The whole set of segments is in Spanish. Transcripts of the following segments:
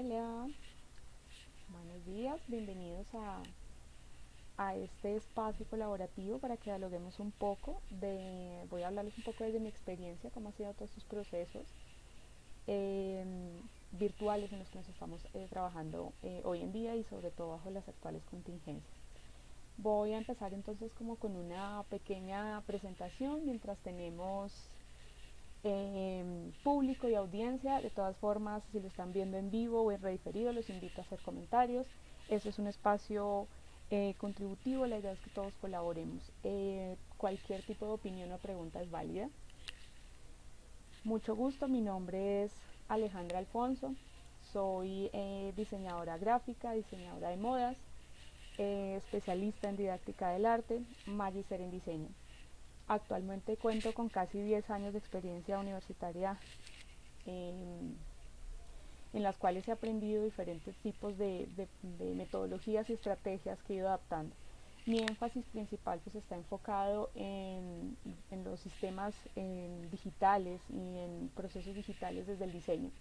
Hola, buenos días, bienvenidos a este espacio colaborativo para que dialoguemos un poco voy a hablarles un poco desde mi experiencia, cómo han sido todos estos procesos eh, virtuales en los que nos estamos trabajando hoy en día y sobre todo bajo las actuales contingencias. Voy a empezar entonces como con una pequeña presentación mientras tenemos público y audiencia. De todas formas, si lo están viendo en vivo o en rediferido, los invito a hacer comentarios. Eso es un espacio contributivo, la idea es que todos colaboremos. Cualquier tipo de opinión o pregunta es válida. Mucho gusto, mi nombre es Alejandra Alfonso, soy diseñadora gráfica, diseñadora de modas, especialista en didáctica del arte, magíster en diseño. Actualmente cuento con casi 10 años de experiencia universitaria eh, en las cuales he aprendido diferentes tipos de metodologías y estrategias que he ido adaptando. Mi énfasis principal pues está enfocado en los sistemas digitales y en procesos digitales desde el diseño.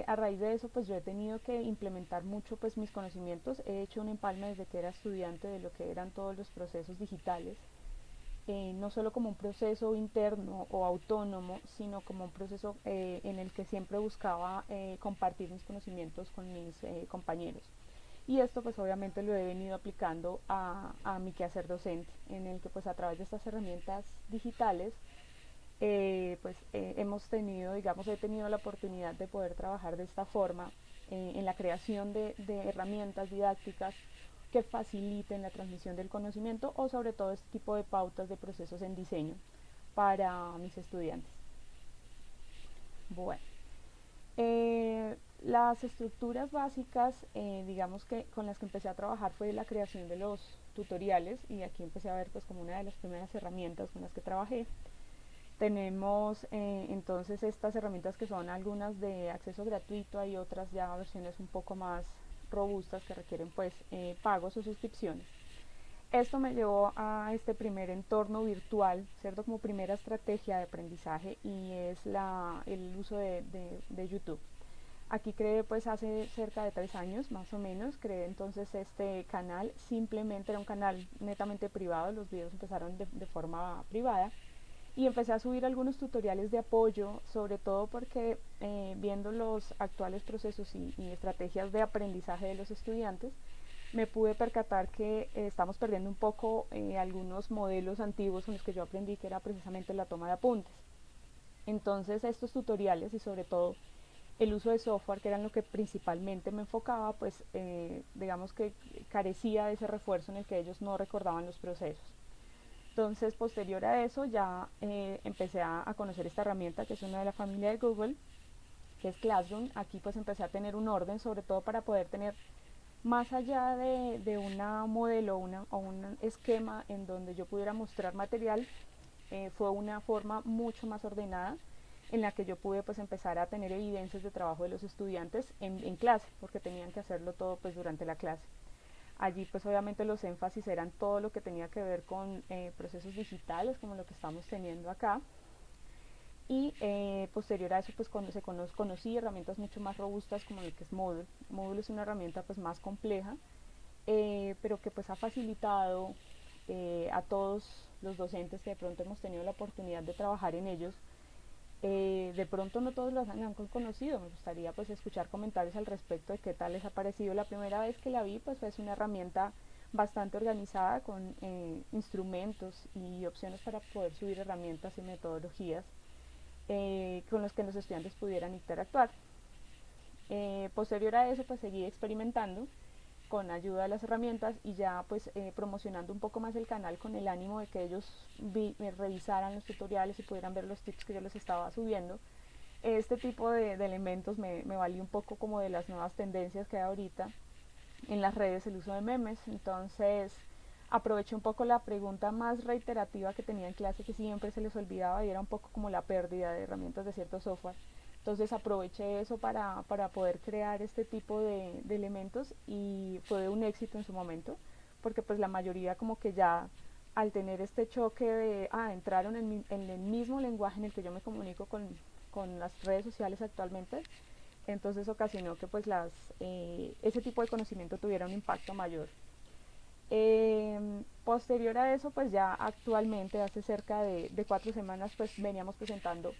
A raíz de eso pues yo he tenido que implementar mucho pues mis conocimientos. He hecho un empalme desde que era estudiante de lo que eran todos los procesos digitales, no solo como un proceso interno o autónomo, sino como un proceso en el que siempre buscaba compartir mis conocimientos con mis compañeros. Y esto pues obviamente lo he venido aplicando a mi quehacer docente, en el que pues a través de estas herramientas digitales hemos tenido, digamos, he tenido la oportunidad de poder trabajar de esta forma en la creación de herramientas didácticas que faciliten la transmisión del conocimiento o sobre todo este tipo de pautas de procesos en diseño para mis estudiantes. Bueno, las estructuras básicas, digamos que con las que empecé a trabajar fue la creación de los tutoriales, y aquí empecé a ver pues como una de las primeras herramientas con las que trabajé. Tenemos entonces estas herramientas que son algunas de acceso gratuito, hay otras ya versiones un poco más robustas que requieren pues pagos o suscripciones. Esto me llevó a este primer entorno virtual, ¿cierto? Como primera estrategia de aprendizaje, y es el uso de YouTube. Aquí creé pues hace cerca de 3 años más o menos, creé entonces este canal. Simplemente era un canal netamente privado, los videos empezaron de forma privada, y empecé a subir algunos tutoriales de apoyo, sobre todo porque viendo los actuales procesos y estrategias de aprendizaje de los estudiantes, me pude percatar que estamos perdiendo un poco algunos modelos antiguos con los que yo aprendí, que era precisamente la toma de apuntes. Entonces estos tutoriales y sobre todo el uso de software, que era en lo que principalmente me enfocaba, pues digamos que carecía de ese refuerzo en el que ellos no recordaban los procesos. Entonces, posterior a eso, ya empecé a conocer esta herramienta que es una de la familia de Google, que es Classroom. Aquí pues empecé a tener un orden, sobre todo para poder tener más allá de una modelo o un esquema en donde yo pudiera mostrar material. Fue una forma mucho más ordenada en la que yo pude pues empezar a tener evidencias de trabajo de los estudiantes en clase, porque tenían que hacerlo todo pues durante la clase. Allí pues obviamente los énfasis eran todo lo que tenía que ver con procesos digitales, como lo que estamos teniendo acá. Y posterior a eso pues cuando conocí herramientas mucho más robustas como lo que es Moodle. Moodle es una herramienta pues más compleja, pero que pues ha facilitado a todos los docentes que de pronto hemos tenido la oportunidad de trabajar en ellos. De pronto no todos los han conocido. Me gustaría pues escuchar comentarios al respecto de qué tal les ha parecido. La primera vez que la vi pues fue una herramienta bastante organizada con instrumentos y opciones para poder subir herramientas y metodologías con los que los estudiantes pudieran interactuar. Posterior a eso pues seguí experimentando con ayuda de las herramientas y ya pues promocionando un poco más el canal con el ánimo de que ellos revisaran los tutoriales y pudieran ver los tips que yo les estaba subiendo. Este tipo de elementos me valió un poco como de las nuevas tendencias que hay ahorita en las redes, el uso de memes. Entonces aproveché un poco la pregunta más reiterativa que tenía en clase, que siempre se les olvidaba, y era un poco como la pérdida de herramientas de cierto software. Entonces aproveché eso para poder crear este tipo de elementos, y fue un éxito en su momento, porque pues la mayoría como que ya al tener este choque de entraron en el mismo lenguaje en el que yo me comunico con las redes sociales actualmente, entonces ocasionó que pues ese tipo de conocimiento tuviera un impacto mayor. Posterior a eso, pues ya actualmente, hace cerca de 4 semanas, pues veníamos presentando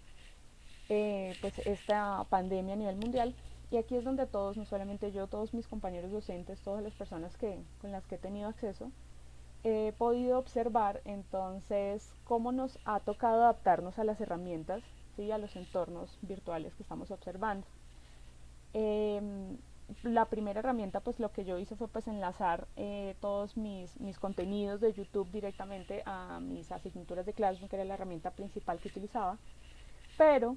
pues esta pandemia a nivel mundial. Y aquí es donde todos, no solamente yo, todos mis compañeros docentes, todas las personas con las que he tenido acceso, he podido observar entonces cómo nos ha tocado adaptarnos a las herramientas, ¿sí? A los entornos virtuales que estamos observando. Eh, la primera herramienta, pues lo que yo hice fue pues enlazar todos mis contenidos de YouTube directamente a mis asignaturas de Classroom, que era la herramienta principal que utilizaba, pero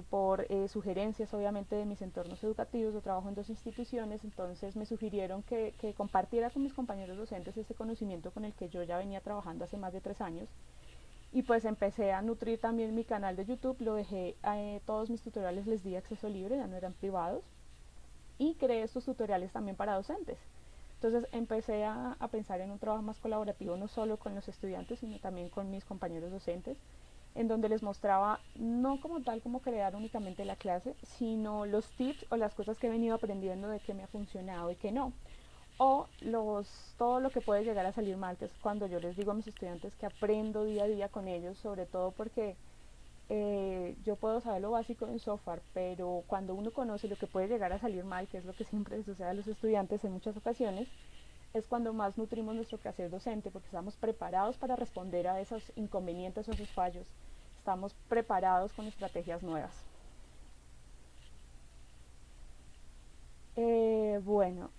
por sugerencias obviamente de mis entornos educativos. Yo trabajo en 2 instituciones, entonces me sugirieron que compartiera con mis compañeros docentes ese conocimiento con el que yo ya venía trabajando hace más de 3 años, y pues empecé a nutrir también mi canal de YouTube. Lo dejé, todos mis tutoriales les di acceso libre, ya no eran privados, y creé estos tutoriales también para docentes. Entonces empecé a pensar en un trabajo más colaborativo, no solo con los estudiantes, sino también con mis compañeros docentes, en donde les mostraba no como tal como crear únicamente la clase, sino los tips o las cosas que he venido aprendiendo de qué me ha funcionado y qué no. O todo lo que puede llegar a salir mal, que es cuando yo les digo a mis estudiantes que aprendo día a día con ellos, sobre todo porque yo puedo saber lo básico en software, pero cuando uno conoce lo que puede llegar a salir mal, que es lo que siempre sucede a los estudiantes en muchas ocasiones, es cuando más nutrimos nuestro quehacer docente, porque estamos preparados para responder a esos inconvenientes o esos fallos. Estamos preparados con estrategias nuevas. Bueno,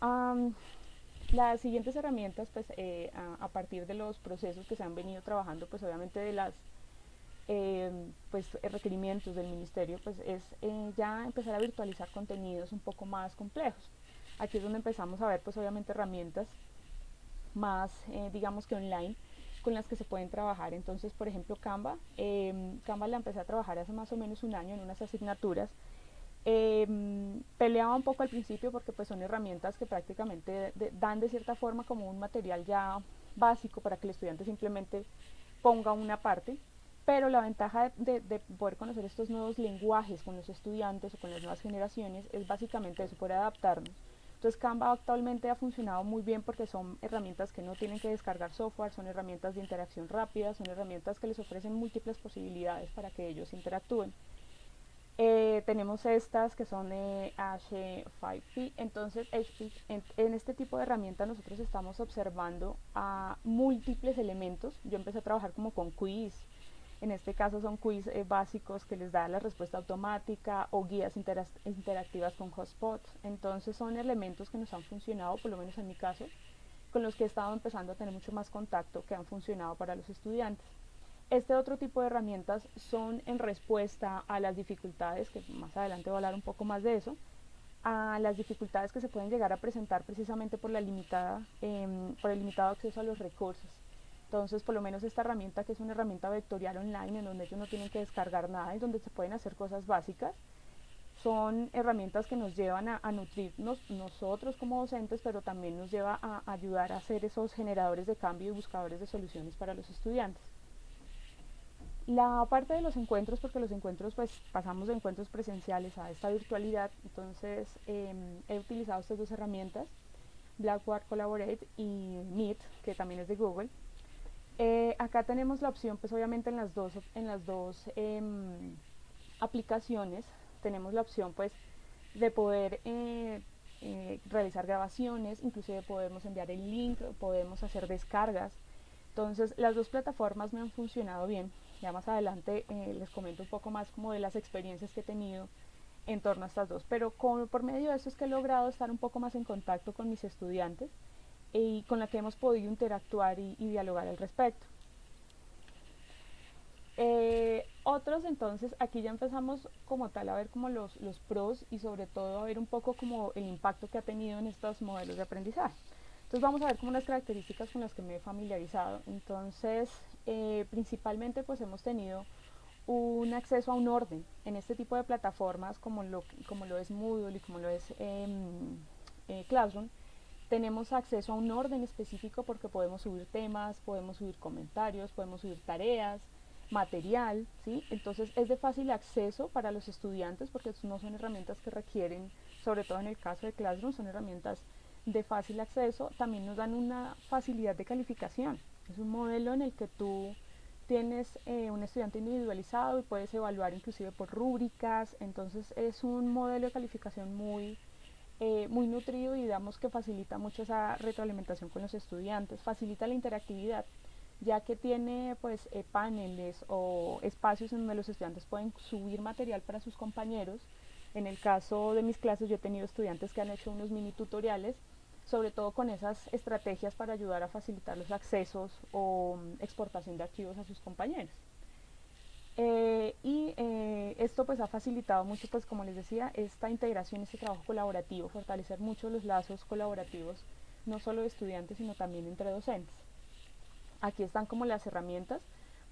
las siguientes herramientas, pues a partir de los procesos que se han venido trabajando, pues obviamente de las pues requerimientos del ministerio, pues es ya empezar a virtualizar contenidos un poco más complejos. Aquí es donde empezamos a ver pues obviamente herramientas más digamos que online, con las que se pueden trabajar. Entonces, por ejemplo, Canva la empecé a trabajar hace más o menos un año en unas asignaturas. Peleaba un poco al principio porque pues son herramientas que prácticamente dan de cierta forma como un material ya básico para que el estudiante simplemente ponga una parte, pero la ventaja de poder conocer estos nuevos lenguajes con los estudiantes o con las nuevas generaciones es básicamente eso, poder adaptarnos. Entonces Canva actualmente ha funcionado muy bien porque son herramientas que no tienen que descargar software, son herramientas de interacción rápida, son herramientas que les ofrecen múltiples posibilidades para que ellos interactúen. Tenemos estas que son H5P. Entonces en este tipo de herramienta nosotros estamos observando a múltiples elementos. Yo empecé a trabajar como con quiz. En este caso son quiz básicos que les da la respuesta automática, o guías interactivas con hotspots. Entonces son elementos que nos han funcionado, por lo menos en mi caso, con los que he estado empezando a tener mucho más contacto, que han funcionado para los estudiantes. Este otro tipo de herramientas son en respuesta a las dificultades, que más adelante voy a hablar un poco más de eso, a las dificultades que se pueden llegar a presentar precisamente por por el limitado acceso a los recursos. Entonces, por lo menos esta herramienta, que es una herramienta vectorial online, en donde ellos no tienen que descargar nada y donde se pueden hacer cosas básicas, son herramientas que nos llevan a nutrirnos nosotros como docentes, pero también nos lleva a ayudar a ser esos generadores de cambio y buscadores de soluciones para los estudiantes. La parte de los encuentros, porque los encuentros pues pasamos de encuentros presenciales a esta virtualidad, entonces he utilizado estas 2 herramientas, Blackboard Collaborate y Meet, que también es de Google. Acá tenemos la opción, pues obviamente en las dos aplicaciones tenemos la opción pues de poder realizar grabaciones, inclusive podemos enviar el link, podemos hacer descargas. Entonces las 2 plataformas me han funcionado bien. Ya más adelante les comento un poco más como de las experiencias que he tenido en torno a estas 2, pero por medio de eso es que he logrado estar un poco más en contacto con mis estudiantes y con la que hemos podido interactuar y dialogar al respecto. Otros, entonces aquí ya empezamos como tal a ver como los pros, y sobre todo a ver un poco como el impacto que ha tenido en estos modelos de aprendizaje. Entonces vamos a ver como las características con las que me he familiarizado. Entonces principalmente pues hemos tenido un acceso a un orden en este tipo de plataformas como lo es Moodle y como lo es Classroom. Tenemos acceso a un orden específico porque podemos subir temas, podemos subir comentarios, podemos subir tareas. material, ¿sí? Entonces es de fácil acceso para los estudiantes porque no son herramientas que requieren, sobre todo en el caso de Classroom, son herramientas de fácil acceso. También nos dan una facilidad de calificación. Es un modelo en el que tú tienes un estudiante individualizado y puedes evaluar inclusive por rúbricas. Entonces es un modelo de calificación muy nutrido y digamos que facilita mucho esa retroalimentación con los estudiantes, facilita la interactividad, ya que tiene pues paneles o espacios en donde los estudiantes pueden subir material para sus compañeros. En el caso de mis clases yo he tenido estudiantes que han hecho unos mini tutoriales, sobre todo con esas estrategias para ayudar a facilitar los accesos o exportación de archivos a sus compañeros. Esto pues ha facilitado mucho, pues como les decía, esta integración, este trabajo colaborativo, fortalecer mucho los lazos colaborativos, no solo de estudiantes, sino también entre docentes. Aquí están como las herramientas,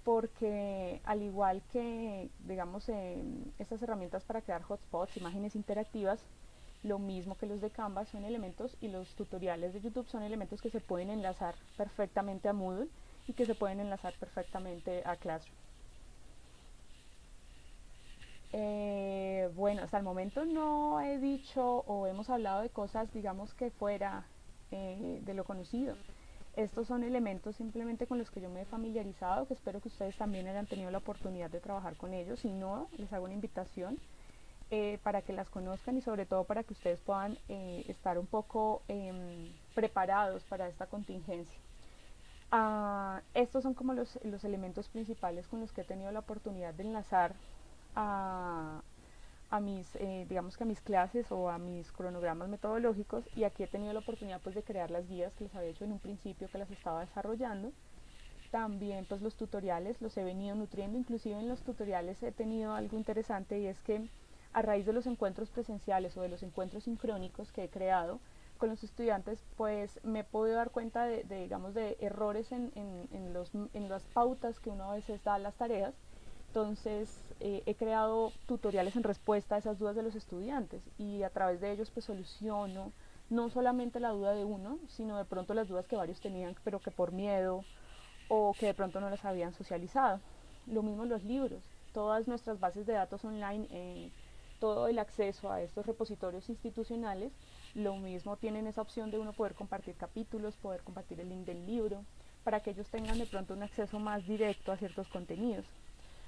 porque al igual que, digamos, estas herramientas para crear hotspots, imágenes interactivas, lo mismo que los de Canva son elementos, y los tutoriales de YouTube son elementos que se pueden enlazar perfectamente a Moodle y que se pueden enlazar perfectamente a Classroom. Bueno, hasta el momento no he dicho o hemos hablado de cosas, digamos, que fuera de lo conocido. Estos son elementos simplemente con los que yo me he familiarizado, que espero que ustedes también hayan tenido la oportunidad de trabajar con ellos. Si no, les hago una invitación para que las conozcan y sobre todo para que ustedes puedan estar un poco preparados para esta contingencia. Estos son como los elementos principales con los que he tenido la oportunidad de enlazar a, digamos que a mis clases o a mis cronogramas metodológicos, y aquí he tenido la oportunidad pues de crear las guías que les había hecho en un principio, que las estaba desarrollando. También pues los tutoriales los he venido nutriendo, inclusive en los tutoriales he tenido algo interesante, y es que a raíz de los encuentros presenciales o de los encuentros sincrónicos que he creado con los estudiantes, pues me he podido dar cuenta digamos, de errores en las pautas que uno a veces da a las tareas. Entonces he creado tutoriales en respuesta a esas dudas de los estudiantes, y a través de ellos pues soluciono no solamente la duda de uno, sino de pronto las dudas que varios tenían, pero que por miedo o que de pronto no las habían socializado. Lo mismo los libros, todas nuestras bases de datos online, todo el acceso a estos repositorios institucionales, lo mismo tienen esa opción de uno poder compartir capítulos, poder compartir el link del libro, para que ellos tengan de pronto un acceso más directo a ciertos contenidos.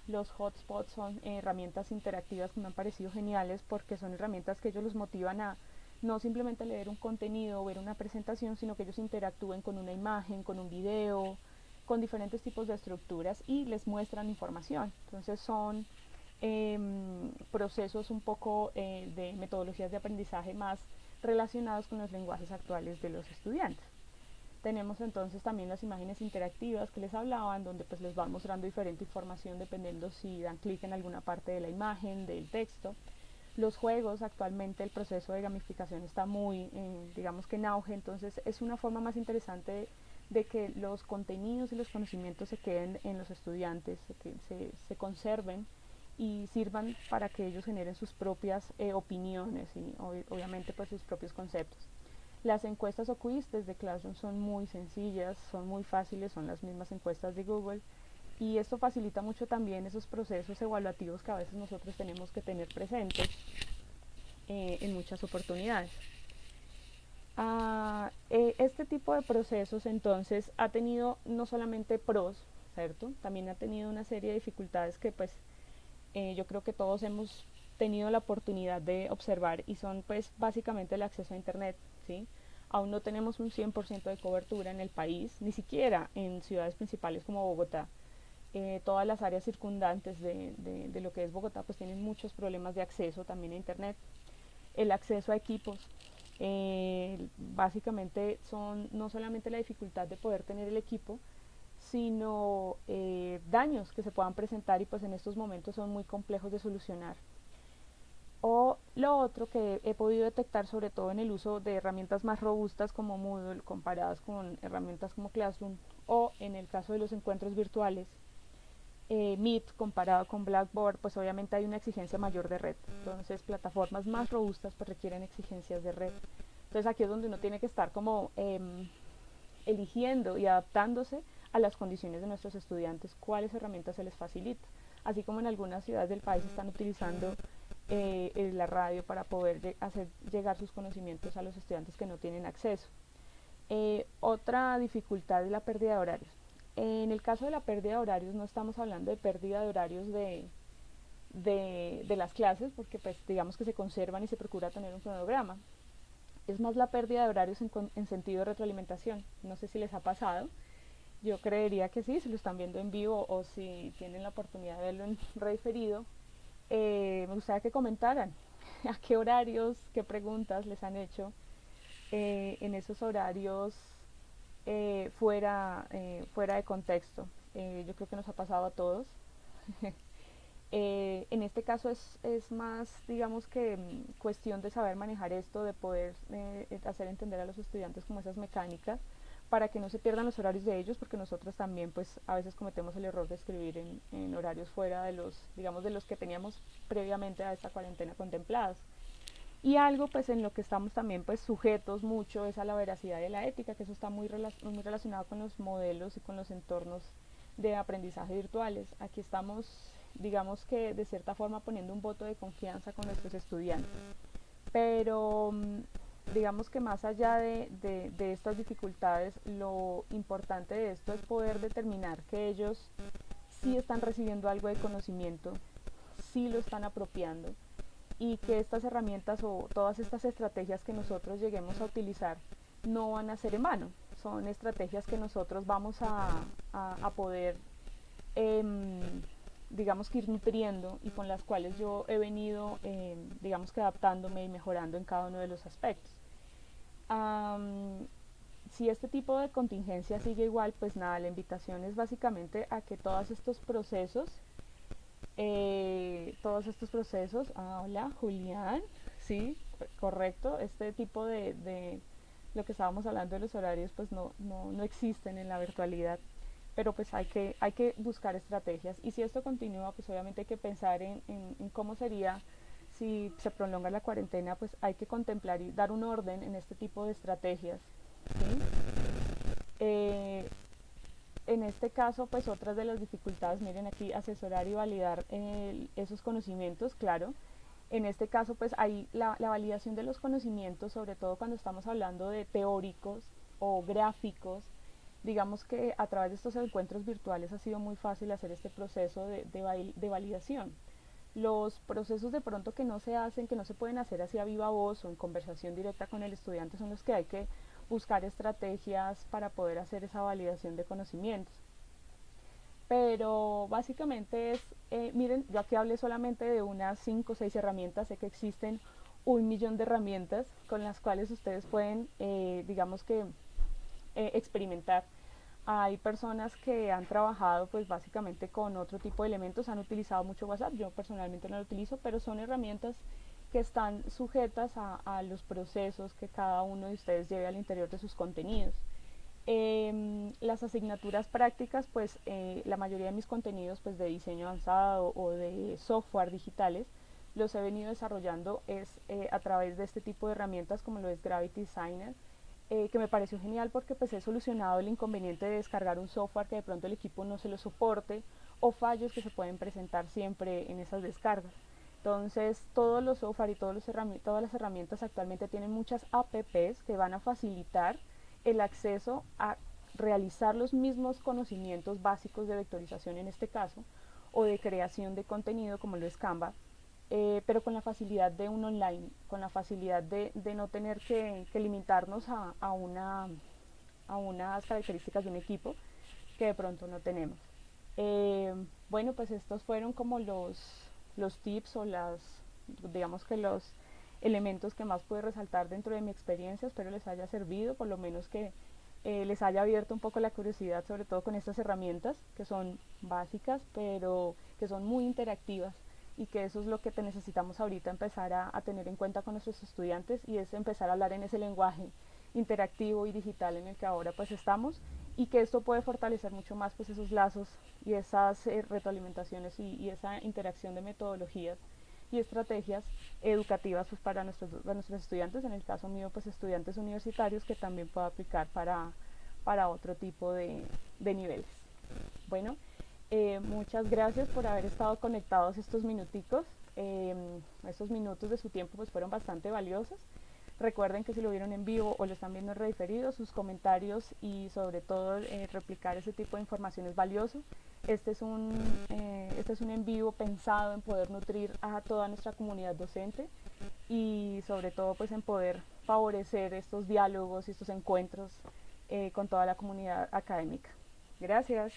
Los hotspots son herramientas interactivas que me han parecido geniales, porque son herramientas que ellos los motivan a no simplemente leer un contenido o ver una presentación, sino que ellos interactúen con una imagen, con un video, con diferentes tipos de estructuras, y les muestran información. Entonces son procesos un poco de metodologías de aprendizaje más relacionados con los lenguajes actuales de los estudiantes. Tenemos entonces también las imágenes interactivas que les hablaba, en donde pues les van mostrando diferente información dependiendo si dan clic en alguna parte de la imagen, del texto. Los juegos, actualmente el proceso de gamificación está muy, digamos que en auge, entonces es una forma más interesante de que los contenidos y los conocimientos se queden en los estudiantes, que se conserven y sirvan para que ellos generen sus propias opiniones y obviamente pues sus propios conceptos. Las encuestas o quiz desde Classroom son muy sencillas, son muy fáciles, son las mismas encuestas de Google, y esto facilita mucho también esos procesos evaluativos que a veces nosotros tenemos que tener presentes en muchas oportunidades. Este tipo de procesos entonces ha tenido no solamente pros, ¿cierto? También ha tenido una serie de dificultades que pues yo creo que todos hemos tenido la oportunidad de observar, y son pues básicamente el acceso a internet, ¿sí? Aún no tenemos un 100% de cobertura en el país, ni siquiera en ciudades principales como Bogotá. Todas las áreas circundantes de lo que es Bogotá pues tienen muchos problemas de acceso también a internet. El acceso a equipos, básicamente son no solamente la dificultad de poder tener el equipo, sino daños que se puedan presentar, y pues en estos momentos son muy complejos de solucionar. O lo otro que he podido detectar, sobre todo en el uso de herramientas más robustas como Moodle comparadas con herramientas como Classroom, o en el caso de los encuentros virtuales, Meet comparado con Blackboard, pues obviamente hay una exigencia mayor de red. Entonces plataformas más robustas pues requieren exigencias de red. Entonces aquí es donde uno tiene que estar como eligiendo y adaptándose a las condiciones de nuestros estudiantes, cuáles herramientas se les facilita. Así como en algunas ciudades del país están utilizando la radio para poder hacer llegar sus conocimientos a los estudiantes que no tienen acceso. Otra dificultad es la pérdida de horarios. En el caso de la pérdida de horarios no estamos hablando de pérdida de horarios de las clases, porque pues digamos que se conservan y se procura tener un cronograma. Es más la pérdida de horarios en sentido de retroalimentación. No sé si les ha pasado. Yo creería que sí, si lo están viendo en vivo o si tienen la oportunidad de verlo en referido. Me gustaría que comentaran a qué horarios, qué preguntas les han hecho en esos horarios fuera de contexto. Yo creo que nos ha pasado a todos. En este caso es más, digamos que cuestión de saber manejar esto, de poder hacer entender a los estudiantes como esas mecánicas para que no se pierdan los horarios de ellos, porque nosotros también pues a veces cometemos el error de escribir en horarios fuera de los, digamos, de los que teníamos previamente a esta cuarentena contemplados. Y algo pues en lo que estamos también pues sujetos mucho es a la veracidad de la ética, que eso está muy relacionado con los modelos y con los entornos de aprendizaje virtuales. Aquí estamos, digamos que de cierta forma poniendo un voto de confianza con nuestros estudiantes. Pero digamos que más allá de estas dificultades, lo importante de esto es poder determinar que ellos sí están recibiendo algo de conocimiento, sí lo están apropiando, y que estas herramientas o todas estas estrategias que nosotros lleguemos a utilizar no van a ser en vano. Son estrategias que nosotros vamos a poder, digamos que ir nutriendo, y con las cuales yo he venido, digamos que adaptándome y mejorando en cada uno de los aspectos. Si este tipo de contingencia sigue igual, pues nada, la invitación es básicamente a que todos estos procesos, hola Julián, sí, correcto, este tipo de lo que estábamos hablando de los horarios pues no existen en la virtualidad, pero pues hay que buscar estrategias, y si esto continúa pues obviamente hay que pensar en cómo sería si se prolonga la cuarentena. Pues hay que contemplar y dar un orden en este tipo de estrategias, ¿sí? En este caso, pues otras de las dificultades, miren aquí, asesorar y validar esos conocimientos, claro. En este caso, pues hay la validación de los conocimientos, sobre todo cuando estamos hablando de teóricos o gráficos. Digamos que a través de estos encuentros virtuales ha sido muy fácil hacer este proceso de validación. Los procesos de pronto que no se hacen, que no se pueden hacer así a viva voz o en conversación directa con el estudiante, son los que hay que buscar estrategias para poder hacer esa validación de conocimientos. Pero básicamente es, miren, yo aquí hablé solamente de unas 5 o 6 herramientas, sé que existen 1.000.000 de herramientas con las cuales ustedes pueden, digamos que, experimentar. Hay personas que han trabajado pues básicamente con otro tipo de elementos, han utilizado mucho WhatsApp, yo personalmente no lo utilizo, pero son herramientas que están sujetas a los procesos que cada uno de ustedes lleve al interior de sus contenidos. Las asignaturas prácticas, pues la mayoría de mis contenidos pues de diseño avanzado o de software digitales los he venido desarrollando a través de este tipo de herramientas como lo es Gravity Designer, que me pareció genial porque pues he solucionado el inconveniente de descargar un software que de pronto el equipo no se lo soporte, o fallos que se pueden presentar siempre en esas descargas. Entonces todos los software y todas las herramientas actualmente tienen muchas apps que van a facilitar el acceso a realizar los mismos conocimientos básicos de vectorización en este caso, o de creación de contenido como lo es Canva, pero con la facilidad de un online, con la facilidad de no tener que limitarnos a unas características de un equipo que de pronto no tenemos. Bueno, pues estos fueron como los tips o digamos que los elementos que más pude resaltar dentro de mi experiencia. Espero les haya servido, por lo menos que les haya abierto un poco la curiosidad, sobre todo con estas herramientas que son básicas, pero que son muy interactivas, y que eso es lo que necesitamos ahorita empezar a tener en cuenta con nuestros estudiantes, y es empezar a hablar en ese lenguaje interactivo y digital en el que ahora pues estamos, y que esto puede fortalecer mucho más pues esos lazos y esas retroalimentaciones y esa interacción de metodologías y estrategias educativas pues para nuestros estudiantes, en el caso mío pues estudiantes universitarios, que también puedo aplicar para otro tipo de niveles. Bueno, muchas gracias por haber estado conectados estos minuticos. Estos minutos de su tiempo pues fueron bastante valiosos. Recuerden que si lo vieron en vivo o lo están viendo en rediferido, sus comentarios y sobre todo replicar ese tipo de información es valioso. Este es un en vivo pensado en poder nutrir a toda nuestra comunidad docente y sobre todo pues en poder favorecer estos diálogos y estos encuentros con toda la comunidad académica. Gracias.